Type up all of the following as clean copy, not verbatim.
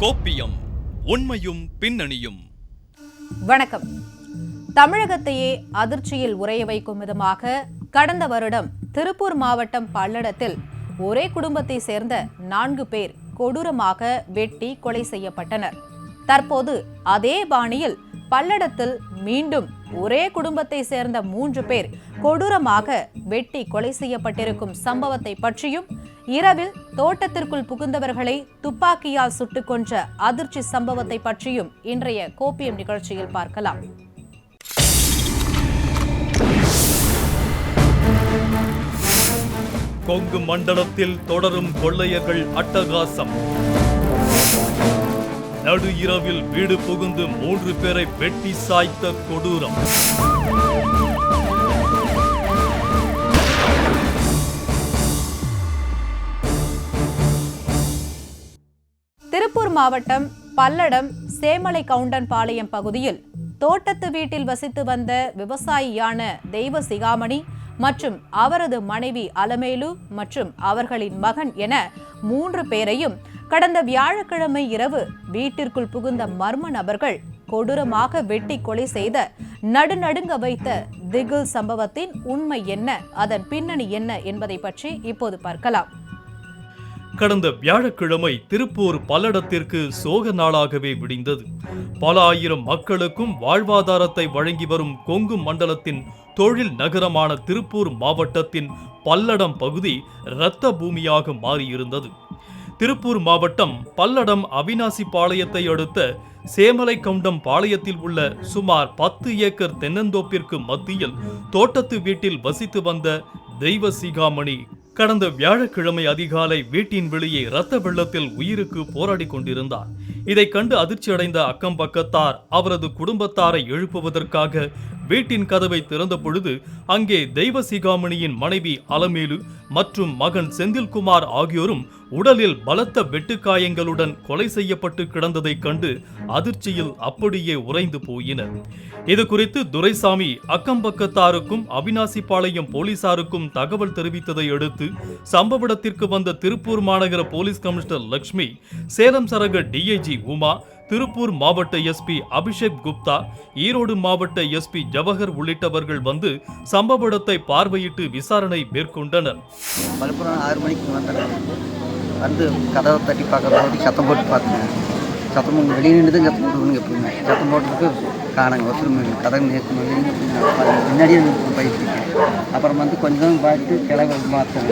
கோப்பியம், உண்மையும் பின்னணியும். வணக்கம். தமிழகத்தையே அதிர்ச்சியில் உறைய வைக்கும் விதமாக கடந்த வருடம் திருப்பூர் மாவட்டம் பல்லடத்தில் ஒரே குடும்பத்தை சேர்ந்த 4 பேர் கொடூரமாக வெட்டி கொலை செய்யப்பட்டனர். தற்போது அதே பாணியில் பல்லடத்தில் மீண்டும் ஒரே குடும்பத்தை சேர்ந்த 3 பேர் கொடூரமாக வெட்டி கொலை செய்யப்பட்டிருக்கும் சம்பவத்தை பற்றியும், இரவில் தோட்டத்திற்குள் புகுந்தவர்களை துப்பாக்கியால் சுட்டுக் கொன்ற அதிர்ச்சி சம்பவத்தை பற்றியும் இன்றைய கோப்பியம் நிகழ்ச்சியில் பார்க்கலாம். கொங்கு மண்டலத்தில் தொடரும் கொள்ளையர்கள் அட்டகாசம். நடு இரவில் வீடு புகுந்து 3 பேரை வெட்டி சாய்த்த கொடூரம். திருப்பூர் மாவட்டம் பல்லடம் சேமலை கவுண்டன் பாளையம் பகுதியில் தோட்டத்து வீட்டில் வசித்து வந்த விவசாயியான தெய்வ சிகாமணி மற்றும் அவரது மனைவி அலமேலு மற்றும் அவர்களின் மகன் என 3 பேரையும் கடந்த வியாழக்கிழமை இரவு வீட்டிற்குள் புகுந்த மர்ம நபர்கள் கொடூரமாக வெட்டி கொலை செய்த நடுநடுங்க வைத்த திகில் சம்பவத்தின் உண்மை என்ன, அதன் பின்னணி என்ன என்பதை பற்றி இப்போது பார்க்கலாம். கடந்த வியாழக்கிழமை திருப்பூர் பல்லடத்திற்கு சோக நாளாகவே விடிந்தது. பல ஆயிரம் மக்களுக்கும் வாழ்வாதாரத்தை வழங்கி வரும் கொங்கு மண்டலத்தின் தொழில் நகரமான திருப்பூர் மாவட்டத்தின் பல்லடம் பகுதி இரத்த பூமியாக மாறியிருந்தது. திருப்பூர் மாவட்டம் பல்லடம் அவினாசி பாளையத்தை அடுத்த சேமலை கவுண்டம் பாளையத்தில் உள்ள சுமார் 10 ஏக்கர் தென்னந்தோப்பிற்கு மத்தியில் தோட்டத்து வீட்டில் வசித்து வந்த தெய்வ சிகாமணி கடந்த வியாழக்கிழமை அதிகாலை வீட்டின் வெளியே இரத்த வெள்ளத்தில் உயிருக்கு போராடி கொண்டிருந்தார். இதை கண்டு அதிர்ச்சியடைந்த அக்கம் பக்கத்தார் அவரது குடும்பத்தாரை எழுப்புவதற்காக வீட்டின் கதவை திறந்த பொழுது அங்கே தெய்வ சிகாமணியின் மனைவி அலமேலு மற்றும் மகன் செந்தில்குமார் ஆகியோரும் உடலில் பலத்த வெட்டுக்காயங்களுடன் கொலை செய்யப்பட்டு கிடந்ததை கண்டு அதிர்ச்சியில் அப்படியே உறைந்து போயினர். இது குறித்து துரைசாமி அக்கம்பக்கத்தாருக்கும் அவினாசிபாளையம் போலீசாருக்கும் தகவல் தெரிவித்ததை அடுத்து சம்பவ இடத்திற்கு வந்த திருப்பூர் மாநகர போலீஸ் கமிஷனர் லட்சுமி, சேலம் சரக டிஐஜி உமா, திருப்பூர் மாவட்ட எஸ்பி அபிஷேக் குப்தா, ஈரோடு மாவட்ட எஸ்பி ஜவஹர் உள்ளிட்டவர்கள் வந்து சம்பவ இடத்தை பார்வையிட்டு விசாரணை மேற்கொண்டனர். 6 மணிக்கு வந்து கதவை தட்டி பார்க்கும்போது சத்தம் போட்டு பார்த்தேன். சத்தம் வெளியே நின்று தான் சத்தம் போட்டுக்கணும். எப்பவுமே சத்தம் போட்டுட்டு காணங்க ஒருத்தர் கதை நேற்று முன்னாடியே போயிட்டுருக்கேன். அப்புறம் வந்து கொஞ்சம் பார்த்து கிளம்ப பார்த்தேன்.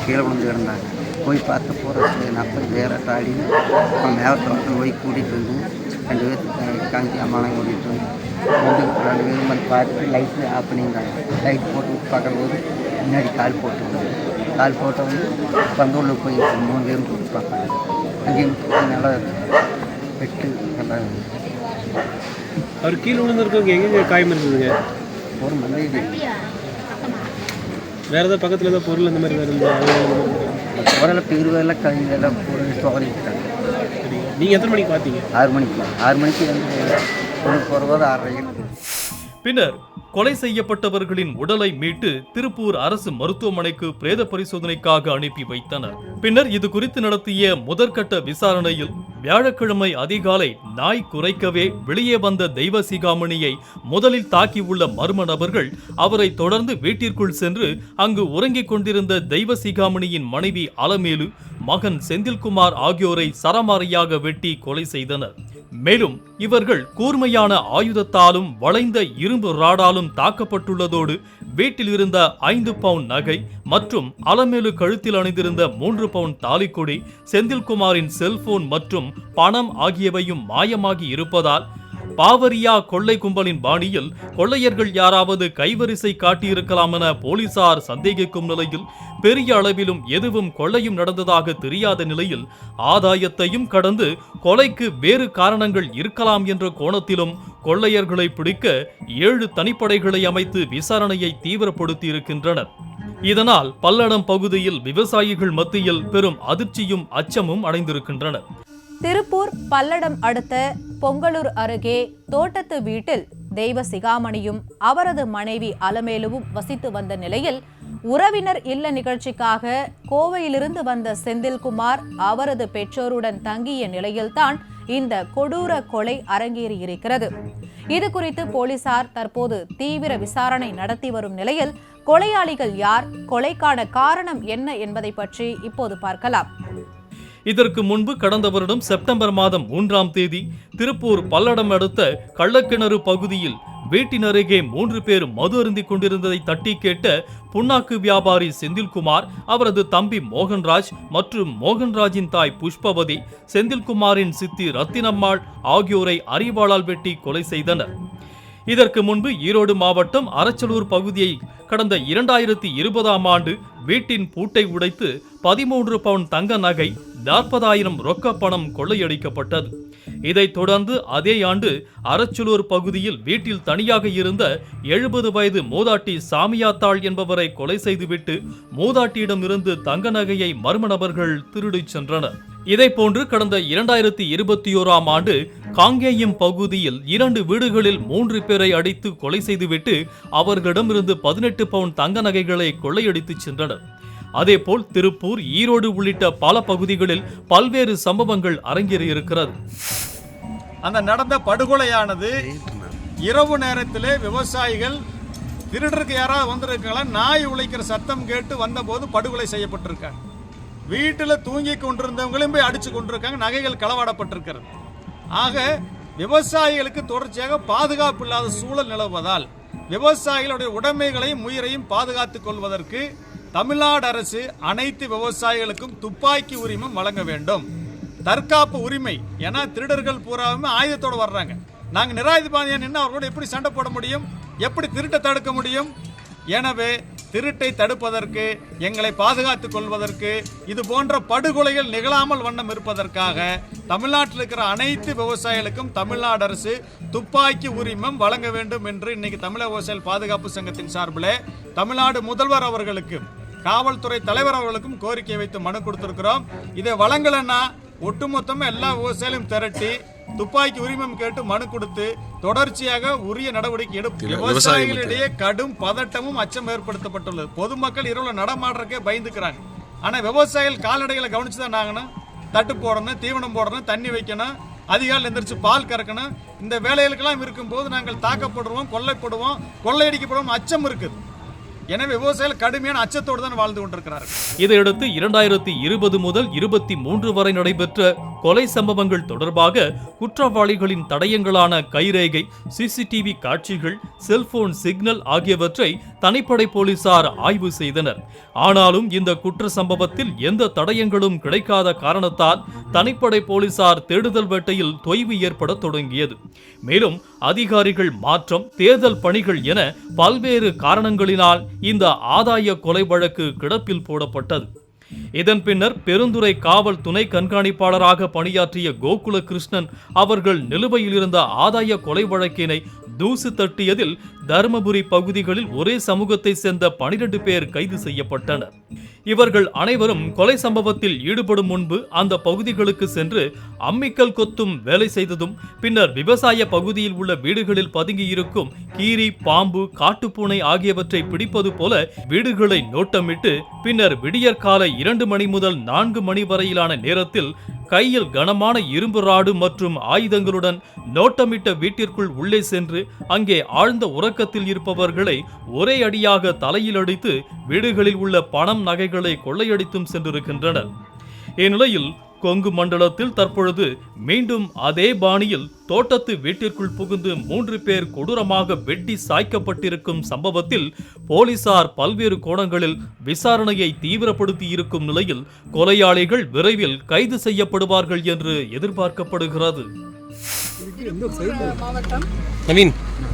கீழே விழுந்து கிடந்தாங்க. போய் பார்த்து போகிற நப்பர் வேற ஆடின்னு அப்புறம் மேவத்தில் போய் கூட்டிகிட்டு வந்து 2 பேர் காஞ்சி அம்மாலாம் கூட்டிகிட்டு வந்து 2 பேரும் வந்து பார்த்துட்டு லைட்டு ஆஃப் பண்ணியிருந்தாங்க. லைட் போட்டு பார்க்கும்போது முன்னாடி கால் போட்டவங்க பந்தூரில் போய் 3 பேரும் போட்டு பார்ப்பாங்க. அங்கேயும் நல்லா வெட்டு நல்லா அவர் கீழே விழுந்துருக்கவங்க எங்கெங்க காயம் இருந்ததுங்க? ஒரு மந்தையில் வேறு ஏதாவது பக்கத்தில் ஏதாவது பொருள் அந்த மாதிரி வேறு பொருளெல்லாம் பெருவெல்லாம் கழிஞ்செல்லாம் பொருள் தோறிட்டாங்க. நீங்கள் எத்தனை மணிக்கு பார்த்தீங்க? 6 மணிக்கு வந்து பொருள் போகிறபோது 6:30. பின்னர் கொலை செய்யப்பட்டவர்களின் உடலை மீட்டு திருப்பூர் அரசு மருத்துவமனைக்கு பிரேத பரிசோதனைக்காக அனுப்பி வைத்தனர். பின்னர் இது குறித்து நடத்திய முதற்கட்ட விசாரணையில் வியாழக்கிழமை அதிகாலை நாய் குறைக்கவே வெளியே வந்த தெய்வ சிகாமணியை முதலில் தாக்கியுள்ள மர்ம நபர்கள் அவரை தொடர்ந்து வீட்டிற்குள் சென்று அங்கு உறங்கிக் கொண்டிருந்த தெய்வ சிகாமணியின் மனைவி அலமேலு, மகன் செந்தில்குமார் ஆகியோரை சரமாரியாக வெட்டி கொலை செய்தனர். மேலும் இவர்கள் கூர்மையான ஆயுதத்தாலும் வளைந்த இரும்பு ராடாலும் தாக்கப்பட்டுள்ளதோடு வீட்டில் இருந்த 5 பவுன் நகை மற்றும் அலமேலு கழுத்தில் அணிந்திருந்த 3 பவுன் தாலிக்கொடி, செந்தில்குமாரின் செல்போன் மற்றும் பணம் ஆகியவையும் மாயமாகி இருப்பதால் பாவரியா கொள்ளை கும்பலின் பாணியில் கொள்ளையர்கள் யாராவது கைவரிசை காட்டியிருக்கலாம் என போலீசார் சந்தேகிக்கும் நிலையில் பெரிய அளவிலும் எதுவும் கொள்ளையும் நடந்ததாக தெரியாத நிலையில் ஆதாயத்தையும் கடந்து கொலைக்கு வேறு காரணங்கள் இருக்கலாம் என்ற கோணத்திலும் கொள்ளையர்களை பிடிக்க 7 தனிப்படைகளை அமைத்து விசாரணையை தீவிரப்படுத்தி இருக்கின்றனர். இதனால் பல்லடம் பகுதியில் விவசாயிகள் மத்தியில் பெரும் அதிர்ச்சியும் அச்சமும் அடைந்திருக்கின்றனர். திருப்பூர் பல்லடம் அடுத்த பொங்கலூர் அருகே தோட்டத்து வீட்டில் தெய்வ சிகாமணியும் அவரது மனைவி அலமேலுவும் வசித்து வந்த நிலையில் உறவினர் இல்ல நிகழ்ச்சிக்காக கோவையிலிருந்து வந்த செந்தில்குமார் அவரது பெற்றோருடன் தங்கிய நிலையில்தான் இந்த கொடூர கொலை அரங்கேறியிருக்கிறது. இது குறித்து போலீசார் தற்போது தீவிர விசாரணை நடத்தி வரும் நிலையில் கொலையாளிகள் யார், கொலைக்கான காரணம் என்ன என்பதை பற்றி இப்போது பார்க்கலாம். இதற்கு முன்பு கடந்த வருடம் செப்டம்பர் மாதம் 3ஆம் தேதி திருப்பூர் பல்லடம் அடுத்த கள்ளக்கிணறு பகுதியில் வீட்டின் அருகே 3 பேர் மது அருந்திக் கொண்டிருந்ததை தட்டி கேட்ட புண்ணாக்கு வியாபாரி செந்தில்குமார், அவரது தம்பி மோகன்ராஜ் மற்றும் மோகன்ராஜின் தாய் புஷ்பவதி, செந்தில்குமாரின் சித்தி ரத்தினம்மாள் ஆகியோரை அரிவாளால் வெட்டி கொலை செய்தனர். இதற்கு முன்பு ஈரோடு மாவட்டம் அரச்சலூர் பகுதியை கடந்த 2020ஆம் ஆண்டு வீட்டின் பூட்டை உடைத்து 13 பவுன் தங்க நகை, 40,000 ரொக்க பணம் கொள்ளையடிக்கப்பட்டது. இதைத் தொடர்ந்து அதே ஆண்டு அரச்சலூர் பகுதியில் வீட்டில் தனியாக இருந்த 70 வயது மூதாட்டி சாமியாத்தாள் என்பவரை கொலை செய்துவிட்டு மூதாட்டியிடமிருந்து தங்க நகையை மர்ம நபர்கள் திருடிச் சென்றனர். இதேபோன்று கடந்த 2021ஆம் ஆண்டு காங்கேயம் பகுதியில் 2 வீடுகளில் 3 பேரை அடித்து கொலை செய்துவிட்டு அவர்களிடமிருந்து 18 பவுன் தங்க நகைகளை கொள்ளையடித்துச் சென்றனர். அதேபோல் திருப்பூர், ஈரோடு உள்ளிட்ட பல பகுதிகளில் பல்வேறு சம்பவங்கள் அரங்கேறியிருக்கிறது. அந்த நடந்த படுகொலையானது இரவு நேரத்திலே விவசாயிகள் திருடருக்கு யாராவது வந்திருக்காங்களா, நாய் உழைக்கிற சத்தம் கேட்டு வந்தபோது படுகொலை செய்யப்பட்டிருக்காங்க. வீட்டில் தூங்கி கொண்டிருந்தவங்களையும் போய் அடிச்சு கொண்டிருக்காங்க. நகைகள் களவாடப்பட்டிருக்கிறது. ஆக விவசாயிகளுக்கு தொடர்ச்சியாக பாதுகாப்பு இல்லாத சூழல் நிலவுவதால் விவசாயிகளுடைய உடைமைகளையும் உயிரையும் பாதுகாத்துக் கொள்வதற்கு தமிழ்நாடு அரசு அனைத்து விவசாயிகளுக்கும் துப்பாக்கி உரிமம் வழங்க வேண்டும். தற்காப்பு உரிமை, ஏன்னா திருடர்கள் பூராவுமே ஆயுதத்தோடு வர்றாங்க. நாங்கள் நிராயுதபாணியா நின்று அவர்களோடு எப்படி சண்டை போட முடியும், எப்படி திருட்டை தடுக்க முடியும்? எனவே திருட்டை தடுப்பதற்கு, எங்களை பாதுகாத்துக் கொள்வதற்கு, இது போன்ற படுகொலைகள் நிகழாமல் வண்ணம் இருப்பதற்காக தமிழ்நாட்டில் இருக்கிற அனைத்து விவசாயிகளுக்கும் தமிழ்நாடு அரசு துப்பாக்கி உரிமம் வழங்க வேண்டும் என்று இன்னைக்கு தமிழக விவசாயிகள் பாதுகாப்பு சங்கத்தின் சார்பில் தமிழ்நாடு முதல்வர் அவர்களுக்கு, காவல்துறை தலைவர் அவர்களுக்கும் கோரிக்கை வைத்து மனு கொடுத்திருக்கிறோம். இதை வழங்கலன்னா ஒட்டுமொத்தமாக எல்லா விவசாயிகளையும் திரட்டி துப்பாக்கி உரிமம் கேட்டு மனு கொடுத்து தொடர்ச்சியாக உரிய நடவடிக்கை எடுக்கும். விவசாயிகளிடையே கடும் பதட்டமும் அச்சம் ஏற்படுத்தப்பட்டுள்ளது. பொதுமக்கள் இரவுல நடமாடுறக்கே பயந்துக்கிறாங்க. ஆனா விவசாயிகள் கால்நடைகளை கவனிச்சுதான் நாங்கணும். தட்டு போடணும், தீவனம் போடணும், தண்ணி வைக்கணும், அதிகாலையில் எந்திரிச்சு பால் கறக்கணும். இந்த வேலைகளுக்கெல்லாம் இருக்கும்போது நாங்கள் தாக்கப்படுவோம், கொள்ளைப்படுவோம், கொள்ளையடிக்கப்படுவோம், அச்சம் இருக்குது. எனவே விவசாயிகள் கடுமையான அச்சத்தோடு தான் வாழ்ந்து கொண்டிருக்கிறார்கள். இதையடுத்து 2020 முதல் 23 வரை நடைபெற்ற கொலை சம்பவங்கள் தொடர்பாக குற்றவாளிகளின் தடயங்களான கைரேகை, சிசிடிவி காட்சிகள், செல்போன் சிக்னல் ஆகியவற்றை தனிப்படை போலீசார் ஆய்வு செய்தனர். ஆனாலும் இந்த குற்ற சம்பவத்தில் எந்த தடயங்களும் கிடைக்காத காரணத்தால் தனிப்படை போலீசார் தேடுதல் வேட்டையில் தொய்வு ஏற்பட தொடங்கியது. மேலும் அதிகாரிகள் மாற்றம், தேர்தல் பணிகள் என பல்வேறு காரணங்களினால் இந்த ஆதாய கொலை வழக்கு கிடப்பில் போடப்பட்டது. இதன் பின்னர் பெருந்துறை காவல் துணை கண்காணிப்பாளராக பணியாற்றிய கோகுல கிருஷ்ணன் அவர்கள் நிலுவையில் இருந்த ஆதாய கொலை வழக்கினை தூசு தட்டியதில் தருமபுரி பகுதிகளில் ஒரே சமூகத்தை சேர்ந்த 12 பேர் கைது செய்யப்பட்டனர். இவர்கள் அனைவரும் கொலை சம்பவத்தில் ஈடுபடும் முன்பு அந்த பகுதிகளுக்கு சென்று அம்மிக்கல் கொத்தும் வேலை செய்ததும், பின்னர் விவசாய பகுதியில் உள்ள வீடுகளில் பதுங்கியிருக்கும் கீரி, பாம்பு, காட்டுப்பூனை ஆகியவற்றை பிடிப்பது போல வீடுகளை நோட்டமிட்டு பின்னர் விடியற்காலை 2 மணி முதல் 4 மணி வரையிலான நேரத்தில் கையில் கனமான இரும்பு ராடு மற்றும் ஆயுதங்களுடன் நோட்டமிட்ட வீட்டிற்குள் உள்ளே சென்று அங்கே ஆழ்ந்த உறக்கத்தில் இருப்பவர்களை ஒரே அடியாக தலையில் அடித்து வீடுகளில் உள்ள பணம், நகைகளை கொள்ளையடித்தும் சென்றிருக்கின்றனர். இந்நிலையில் கொங்கு மண்டலத்தில் தற்பொழுது மீண்டும் அதே பாணியில் தோட்டத்து வீட்டிற்குள் புகுந்து 3 பேர் கொடூரமாக வெட்டி சாய்க்கப்பட்டிருக்கும் சம்பவத்தில் போலீசார் பல்வேறு கோணங்களில் விசாரணையை தீவிரப்படுத்தி இருக்கும் நிலையில் கொலையாளிகள் விரைவில் கைது செய்யப்படுவார்கள் என்று எதிர்பார்க்கப்படுகிறது. மாவட்டம்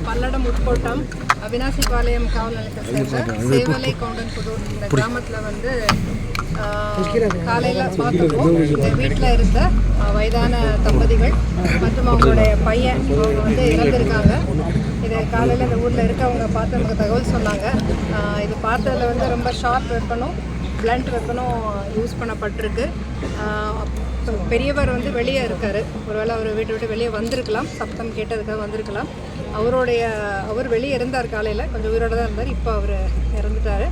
பல்லடம் உட்கோட்டம் அவினாசிபாளையம் காவல் நிலையத்தை சேர்ந்த சேவலை கவுண்டன்புதூர் இந்த கிராமத்தில் வந்து காலையில் பார்த்துப்போம். இந்த வீட்டில் இருந்த வயதான தம்பதிகள் மற்றும் அவங்களுடைய பையன் அவங்க வந்து இறந்துருக்காங்க. இது காலையில் இந்த ஊரில் இருக்கவங்க பார்த்து நமக்கு தகவல் சொன்னாங்க. இது பார்த்ததில் வந்து ரொம்ப ஷார்ப் வெப்பனும் பிளண்ட் வெப்பனும் யூஸ் பண்ணப்பட்டிருக்கு. பெரியவர் வந்து வெளியே இருக்கார். ஒருவேளை அவர் வீட்டை விட்டு வெளியே வந்திருக்கலாம், சப்தம் கேட்டதுக்காக வந்திருக்கலாம். அவர் வெளியே இருந்தார், காலையில் கொஞ்சம் உயிரோடு தான் இருந்தார். இப்போ அவர் இறந்துட்டார்.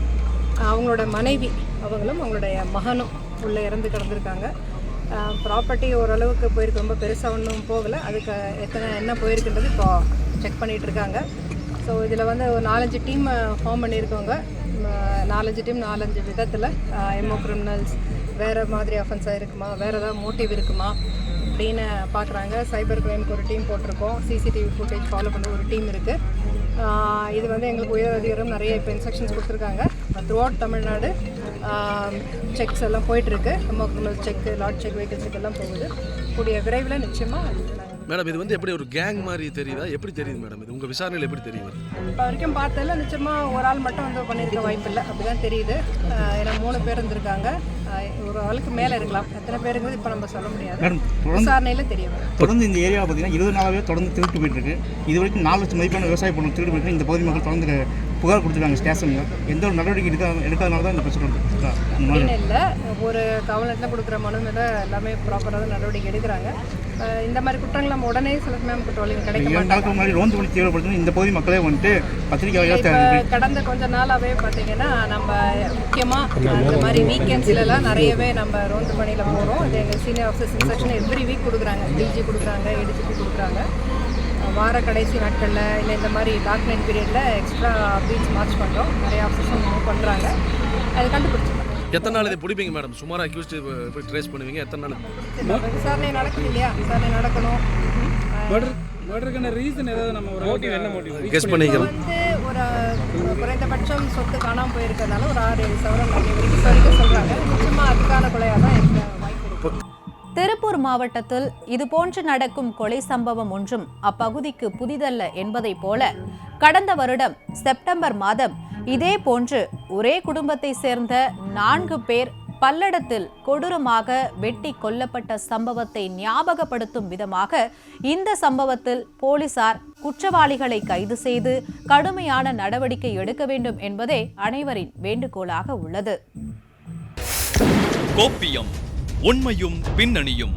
அவங்களோட மனைவி அவங்களும் அவங்களுடைய மகனும் உள்ளே இறந்து கிடந்திருக்காங்க. ப்ராப்பர்ட்டி ஓரளவுக்கு போயிருக்கு, ரொம்ப பெருசாக ஒன்றும் போகலை. அதுக்கு என்ன போயிருக்குன்றது இப்போ செக் பண்ணிகிட்டு இருக்காங்க. ஸோ இதில் வந்து ஒரு 4-5 டீம் ஃபார்ம் பண்ணியிருக்கோங்க. 4-5 டீம் 4-5 விதத்தில் எம்ஓ கிரிமினல்ஸ், வேறு மாதிரி அஃபென்ஸாக இருக்குமா, வேறு ஏதாவது மோட்டிவ் இருக்குமா அப்படின்னு பார்க்குறாங்க. சைபர் கிரைமுக்கு ஒரு டீம் போட்டிருக்கோம். சிசிடிவி ஃபுட்டேஜ் ஃபாலோ பண்ணுற ஒரு டீம் இருக்குது. இது வந்து எங்களுக்கு உயர் அதிகாரம் நிறைய இப்போ இன்ஸ்ட்ரக்ஷன்ஸ் கொடுத்துருக்காங்க. த்ரூ அவுட் தமிழ்நாடு செக்ஸ் எல்லாம் போயிட்டுருக்கு. MO criminal check, lot check, vehicle check எல்லாம் போகுது. கூடிய விரைவில் நிச்சயமாக. மேடம், இது வந்து எப்படி ஒரு கேங் மாதிரி தெரியுதா? எப்படி தெரியுது மேடம்? இது உங்கள் விசாரணையில் எப்படி தெரியுது? இப்போ வரைக்கும் பார்த்ததில்ல, நிச்சயமாக ஒரு ஆள் மட்டும் வந்து பண்ணியிருக்க வாய்ப்பு இல்லை, அப்படி தான் தெரியுது. ஏன்னா 3 பேர் இருந்திருக்காங்க. ஒரு ஆளுக்கு மேலே இருக்கலாம். எத்தனை பேருங்கிறது இப்போ நம்ம சொல்ல முடியாது. விசாரணையில் தெரிய வரும். தொடர்ந்து இந்த ஏரியாவை பார்த்தீங்கன்னா 20 நாளாகவே தொடர்ந்து திருட்டு போயிட்டு இருக்கு. இது வரைக்கும் 4 லட்சம் மதிப்பான விவசாய பொருள் திருட்டு போயிட்டு இந்த பகுதி மக்கள் தொடர்ந்து புகார் கொடுத்துருக்காங்க ஸ்டேஷனில். எந்த ஒரு நடவடிக்கை எடுக்காதனால தான் இந்த பிரச்சனை அப்படின்னு இல்லை. ஒரு காவலத்தில் கொடுக்குற மனு மேலே எல்லாமே ப்ராப்பராக தான் நடவடிக்கை எடுக்கிறாங்க. இந்த மாதிரி குற்றங்கள் நம்ம உடனே சில சமயம் குற்றவாளிகள் கிடைக்க மாட்டாங்க. முன்னாடி ரோந்து பண்ணி தீவிரப்படுத்தணும். இந்த பகுதி மக்களே வந்துட்டு பத்திரிக்கை கடந்த கொஞ்ச நாளாகவே பார்த்தீங்கன்னா நம்ம முக்கியமாக இந்த மாதிரி வீக்கெண்ட்ஸ்லாம் நிறையவே நம்ம ரோந்து பணியில் போகிறோம். இது எங்கள் senior officers instruction every week கொடுக்குறாங்க. டிஜி கொடுக்குறாங்க, ஏடிஜிபி கொடுக்குறாங்க. வார கடைசி நாட்களில் இல்லை இந்த மாதிரி டார்க் நைட் பீரியடில் எக்ஸ்ட்ரா பீட்ஸ் மார்ச் பண்ணுறோம். நிறைய ஆஃபீஸர்ஸும் மூவ் பண்ணுறாங்க. அது கண்டுபிடிச்சிருக்காங்க. எத்தனை நாள் இதை பிடிப்பீங்க மேடம்? சுமார் அக்யூஸ்டு போய் ட்ரேஸ் பண்ணுவீங்க? எத்தனை நாள் விசாரணை நடக்குது இல்லையா? விசாரணை நடக்கணும். மர்டருக்கான ரீசன் ஏதாவது நம்ம ஒரு மோட்டிவ், என்ன மோட்டிவ் கெஸ் பண்ணிக்கலாம்? வந்து ஒரு குறைந்தபட்சம் சொத்து காணாமல் போயிருக்கிறதுனால ஒரு 6-7 சவரன் வரைக்கும் சொல்கிறாங்க. நிச்சயமாக அதுக்கான கொலையாக தான் இருக்க வாய்ப்பு இருக்கு. திருப்பூர் மாவட்டத்தில் இதுபோன்று நடக்கும் கொலை சம்பவம் ஒன்றும் அப்பகுதிக்கு புதிதல்ல என்பதைப் போல கடந்த வருடம் செப்டம்பர் மாதம் இதே போன்று ஒரே குடும்பத்தை சேர்ந்த 4 பேர் பல்லடத்தில் கொடூரமாக வெட்டி கொல்லப்பட்ட சம்பவத்தை ஞாபகப்படுத்தும் விதமாக இந்த சம்பவத்தில் போலீசார் குற்றவாளிகளை கைது செய்து கடுமையான நடவடிக்கை எடுக்க வேண்டும் என்பதே அனைவரின் வேண்டுகோளாக உள்ளது. கோப்பியம், உண்மையும் பின்னணியும்.